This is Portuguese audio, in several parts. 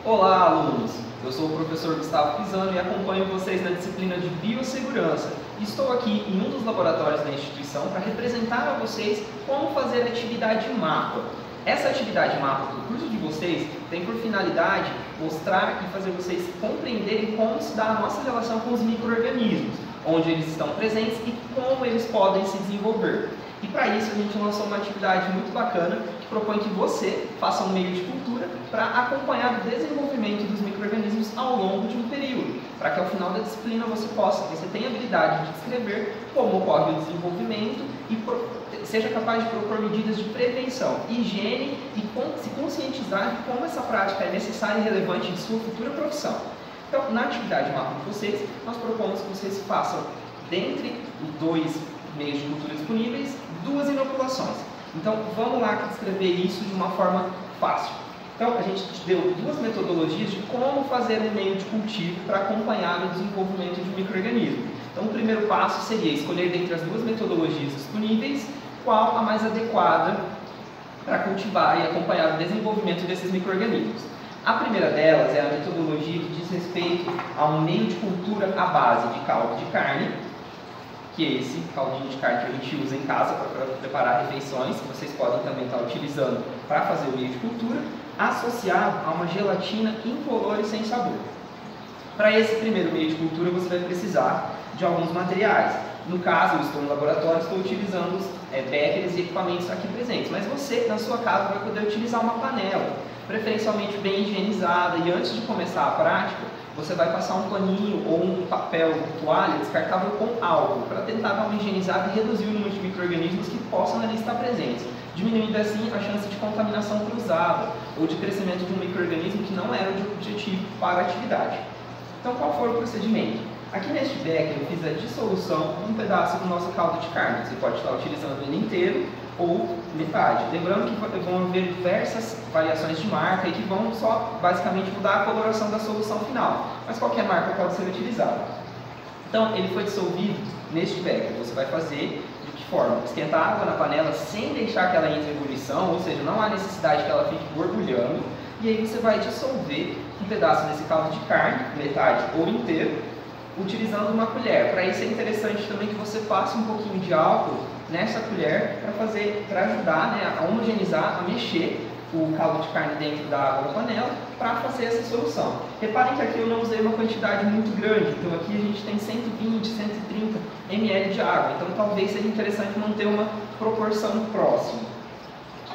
Olá, alunos! Eu sou o professor Gustavo Pisano e acompanho vocês na disciplina de Biossegurança. Estou aqui em um dos laboratórios da instituição para representar a vocês como fazer a atividade MAPA. Essa atividade MAPA do curso de vocês tem por finalidade mostrar e fazer vocês compreenderem como se dá a nossa relação com os micro-organismos, onde eles estão presentes e como eles podem se desenvolver. E para isso a gente lançou uma atividade muito bacana que propõe que você faça um meio de cultura para acompanhar o desenvolvimento dos micro-organismos ao longo de um período, para que ao final da disciplina você tenha a habilidade de descrever como ocorre o desenvolvimento e seja capaz de propor medidas de prevenção, higiene e se conscientizar de como essa prática é necessária e relevante em sua futura profissão. Então, na atividade MAPA de vocês, nós propomos que vocês façam, dentre os dois meios de cultura disponíveis, 2 inoculações. Então, vamos lá descrever isso de uma forma fácil. Então, a gente deu 2 metodologias de como fazer um meio de cultivo para acompanhar o desenvolvimento de um micro-organismo. Então, o primeiro passo seria escolher dentre as 2 metodologias disponíveis qual a mais adequada para cultivar e acompanhar o desenvolvimento desses micro-organismos. A primeira delas é a metodologia que diz respeito a um meio de cultura à base de caldo de carne, que é esse caldinho de carne que a gente usa em casa para preparar refeições, que vocês podem também estar utilizando para fazer o meio de cultura, associado a uma gelatina incolor e sem sabor. Para esse primeiro meio de cultura você vai precisar de alguns materiais. No caso, eu estou no laboratório, estou utilizando os beckers e equipamentos aqui presentes, mas você, na sua casa, vai poder utilizar uma panela, preferencialmente bem higienizada, e antes de começar a prática, você vai passar um paninho ou um papel toalha descartável com álcool para tentar dar uma higienizada e reduzir o número de micro-organismos que possam ali estar presentes, diminuindo assim a chance de contaminação cruzada ou de crescimento de um micro-organismo que não era o objetivo para a atividade. Então, qual foi o procedimento? Aqui neste becker eu fiz a dissolução de um pedaço do nosso caldo de carne. Você pode estar utilizando ele inteiro ou metade. Lembrando que vão haver diversas variações de marca e que vão só basicamente mudar a coloração da solução final, mas qualquer marca pode ser utilizada. Então ele foi dissolvido neste becker. Você vai fazer de que forma? Esquentar a água na panela sem deixar que ela entre em ebulição, ou seja, não há necessidade que ela fique borbulhando, e aí você vai dissolver um pedaço desse caldo de carne, metade ou inteiro, utilizando uma colher. Para isso é interessante também que você passe um pouquinho de álcool nessa colher para ajudar, a homogeneizar, a mexer o caldo de carne dentro da água da panela para fazer essa solução. Reparem que aqui eu não usei uma quantidade muito grande, então aqui a gente tem 120, 130 ml de água, então talvez seja interessante manter uma proporção próxima.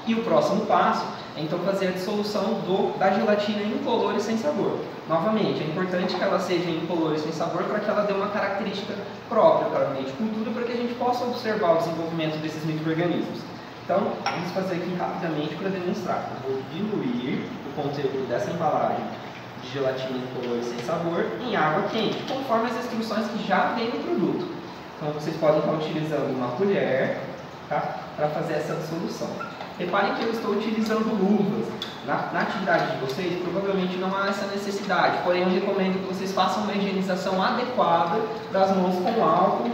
E o próximo passo é então fazer a dissolução da gelatina incolor e sem sabor. Novamente, é importante que ela seja incolor e sem sabor para que ela dê uma característica própria para o meio de cultura, para que a gente possa observar o desenvolvimento desses micro-organismos. Então, vamos fazer aqui rapidamente para demonstrar. Eu vou diluir o conteúdo dessa embalagem de gelatina incolor e sem sabor em água quente, conforme as instruções que já vem no produto. Então, vocês podem estar utilizando uma colher, para fazer essa dissolução. Reparem que eu estou utilizando luvas. Na atividade de vocês, provavelmente não há essa necessidade, porém eu recomendo que vocês façam uma higienização adequada das mãos com álcool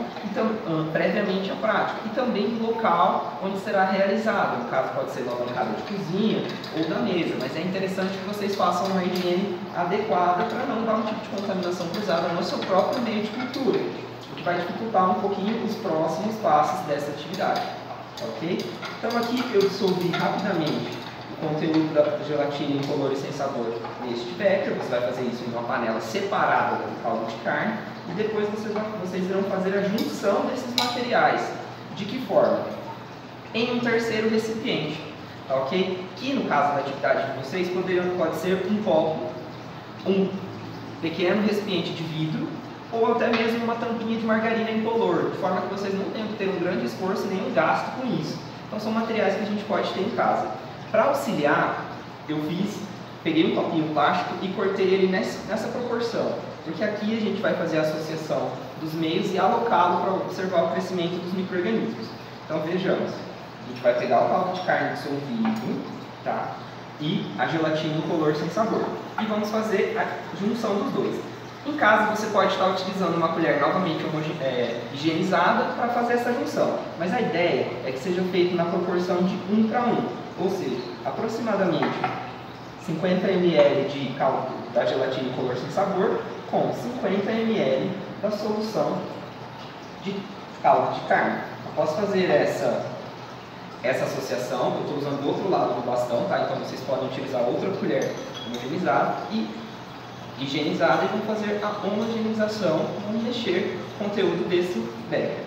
previamente à prática, e também do local onde será realizado. No caso, pode ser na bancada de cozinha ou da mesa, mas é interessante que vocês façam uma higiene adequada para não dar um tipo de contaminação cruzada no seu próprio meio de cultura, o que vai dificultar um pouquinho os próximos passos dessa atividade. Ok? Então aqui eu dissolvi rapidamente o conteúdo da gelatina incolor e sem sabor neste becker. Você vai fazer isso em uma panela separada do caldo de carne e depois vocês irão fazer a junção desses materiais. De que forma? Em um terceiro recipiente, ok? Que no caso da atividade de vocês pode ser um copo, um pequeno recipiente de vidro, ou até mesmo uma tampinha de margarina incolor, de forma que vocês não tenham que ter um grande esforço nem um gasto com isso. Então são materiais que a gente pode ter em casa. Para auxiliar, eu peguei um copinho plástico e cortei ele nessa proporção, porque aqui a gente vai fazer a associação dos meios e alocá-lo para observar o crescimento dos micro-organismos. Então vejamos, a gente vai pegar o caldo de carne dissolvido, e a gelatina incolor sem sabor, e vamos fazer a junção dos dois. Em casa você pode estar utilizando uma colher novamente higienizada para fazer essa junção, mas a ideia é que seja feito na proporção de 1 para 1, ou seja, aproximadamente 50 ml de caldo da gelatina incolor sem sabor com 50 ml da solução de caldo de carne. Após fazer essa associação, eu estou usando do outro lado do bastão, tá? Então vocês podem utilizar outra colher homogeneizada e higienizada e vão fazer a homogeneização, vão mexer o conteúdo desse becker.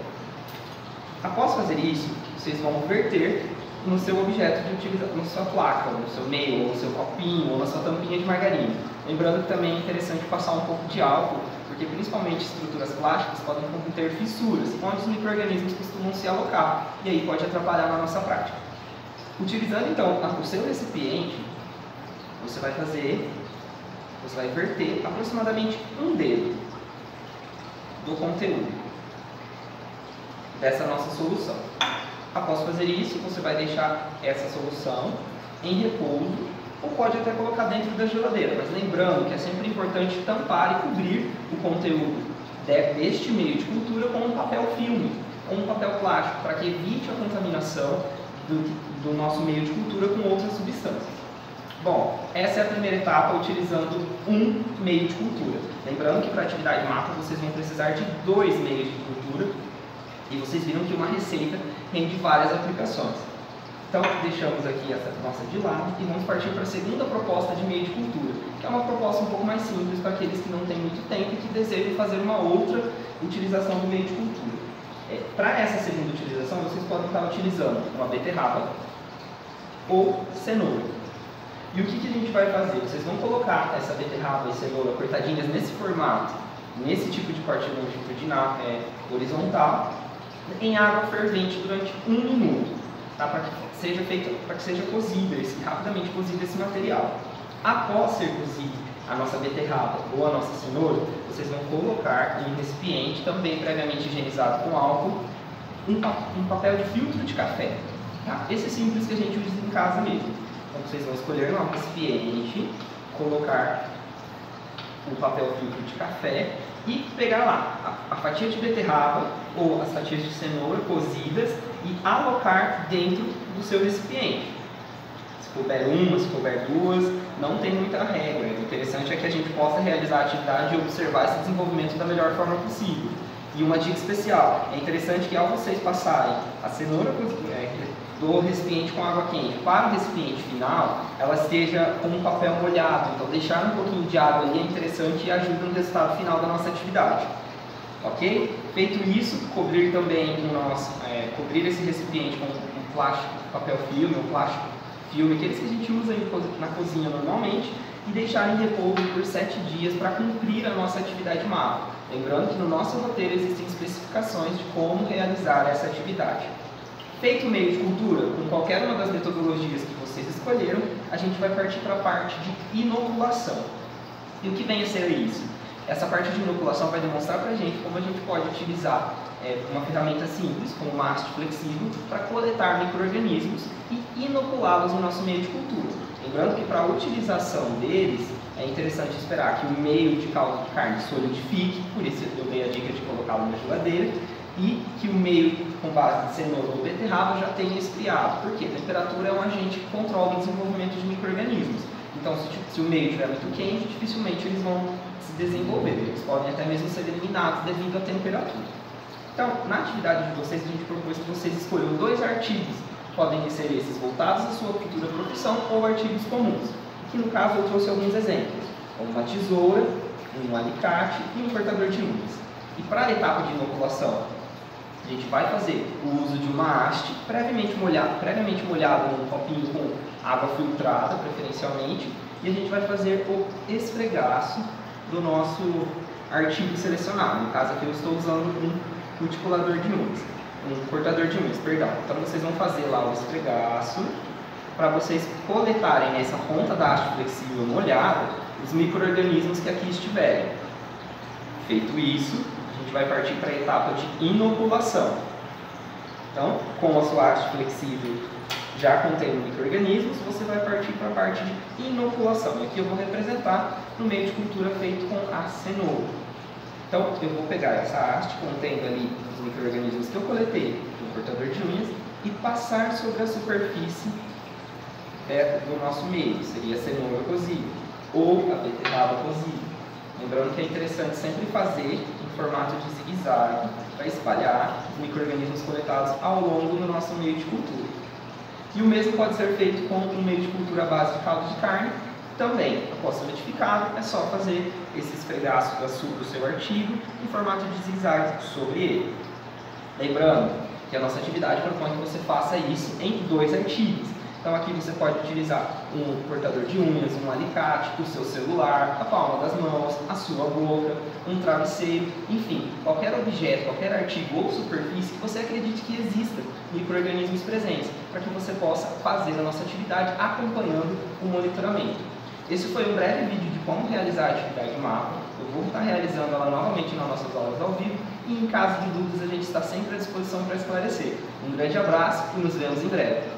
Após fazer isso, vocês vão verter no seu objeto de utilização, na sua placa, no seu meio, ou no seu copinho, ou na sua tampinha de margarina. Lembrando que também é interessante passar um pouco de álcool, porque principalmente estruturas plásticas podem conter fissuras, onde os micro-organismos costumam se alocar, e aí pode atrapalhar na nossa prática. Utilizando então o seu recipiente, você vai verter aproximadamente um dedo do conteúdo dessa nossa solução. Após fazer isso, você vai deixar essa solução em repouso ou pode até colocar dentro da geladeira, mas lembrando que é sempre importante tampar e cobrir o conteúdo deste meio de cultura com um papel filme ou um papel plástico, para que evite a contaminação do nosso meio de cultura com outras substâncias. Bom, essa é a primeira etapa utilizando um meio de cultura. Lembrando que para a atividade mapa vocês vão precisar de 2 meios de cultura e vocês viram que uma receita rende várias aplicações. Então, deixamos aqui essa nossa de lado e vamos partir para a segunda proposta de meio de cultura, que é uma proposta um pouco mais simples para aqueles que não têm muito tempo e que desejam fazer uma outra utilização do meio de cultura. Para essa segunda utilização, vocês podem estar utilizando uma beterraba ou cenoura. E o que a gente vai fazer? Vocês vão colocar essa beterraba e cenoura cortadinhas nesse formato, nesse tipo de corte longitudinal, horizontal, em água fervente durante 1 minuto, tá? Para que seja cozido, rapidamente cozido esse material. Após ser cozido a nossa beterraba ou a nossa cenoura, vocês vão colocar em um recipiente, também previamente higienizado com álcool, um papel de filtro de café. Tá? Esse é simples que a gente usa em casa mesmo. Então vocês vão escolher um recipiente, colocar o papel filtro de café e pegar lá a fatia de beterraba ou as fatias de cenoura cozidas e alocar dentro do seu recipiente. Se couber uma, se couber 2, não tem muita regra. O interessante é que a gente possa realizar a atividade e observar esse desenvolvimento da melhor forma possível. E uma dica especial, é interessante que ao vocês passarem a cenoura do recipiente com água quente para o recipiente final, ela esteja com um papel molhado. Então deixar um pouquinho de água ali é interessante e ajuda no resultado final da nossa atividade. Ok? Feito isso, cobrir também cobrir esse recipiente com um plástico, papel filme, um plástico filme, aqueles que a gente usa na cozinha normalmente, e deixar em repouso por 7 dias para cumprir a nossa atividade mapa. Lembrando que no nosso roteiro existem especificações de como realizar essa atividade. Feito o meio de cultura, com qualquer uma das metodologias que vocês escolheram, a gente vai partir para a parte de inoculação. E o que vem a ser isso? Essa parte de inoculação vai demonstrar para a gente como a gente pode utilizar uma ferramenta simples, como uma haste flexível, para coletar micro-organismos e inoculá-los no nosso meio de cultura. Lembrando que para a utilização deles, é interessante esperar que o meio de caldo de carne solidifique, por isso eu dei a dica de colocá-lo na geladeira, e que o meio com base de cenoura ou beterraba já tenha esfriado, porque a temperatura é um agente que controla o desenvolvimento de micro-organismos. Então, se o meio estiver muito quente, dificilmente eles vão se desenvolver, eles podem até mesmo ser eliminados devido à temperatura. Então, na atividade de vocês, a gente propôs que vocês escolham 2 artigos, podem ser esses voltados à sua futura profissão ou artigos comuns, que no caso eu trouxe alguns exemplos, uma tesoura, um alicate e um cortador de unhas. E para a etapa de inoculação, a gente vai fazer o uso de uma haste previamente molhada num copinho com água filtrada, preferencialmente, e a gente vai fazer o esfregaço do nosso artigo selecionado. No caso aqui eu estou usando um cuticulador de unhas, um cortador de unhas, perdão. Então vocês vão fazer lá o esfregaço para vocês coletarem nessa ponta da haste flexível molhada os micro-organismos que aqui estiverem. Feito isso, a gente vai partir para a etapa de inoculação. Então, com a sua haste flexível já contendo micro-organismos, você vai partir para a parte de inoculação. E aqui eu vou representar no meio de cultura feito com a cenoura. Então, eu vou pegar essa haste contendo ali os micro-organismos que eu coletei no cortador de unhas e passar sobre a superfície do nosso meio, seria a cenoura cozida ou a beterraba cozida. Lembrando que é interessante sempre fazer em formato de zigue-zague para espalhar os micro-organismos coletados ao longo do nosso meio de cultura. E o mesmo pode ser feito com um meio de cultura à base de caldo de carne. Também, após solidificado, é só fazer esse esfregaço do seu artigo em formato de zigue-zague sobre ele. Lembrando que a nossa atividade propõe que você faça isso em 2 artigos. Então aqui você pode utilizar um cortador de unhas, um alicate, o seu celular, a palma das mãos, a sua boca, um travesseiro, enfim, qualquer objeto, qualquer artigo ou superfície que você acredite que exista micro-organismos presentes, para que você possa fazer a nossa atividade acompanhando o monitoramento. Esse foi um breve vídeo de como realizar a atividade mapa. Eu vou estar realizando ela novamente nas nossas aulas ao vivo e em caso de dúvidas a gente está sempre à disposição para esclarecer. Um grande abraço e nos vemos em breve.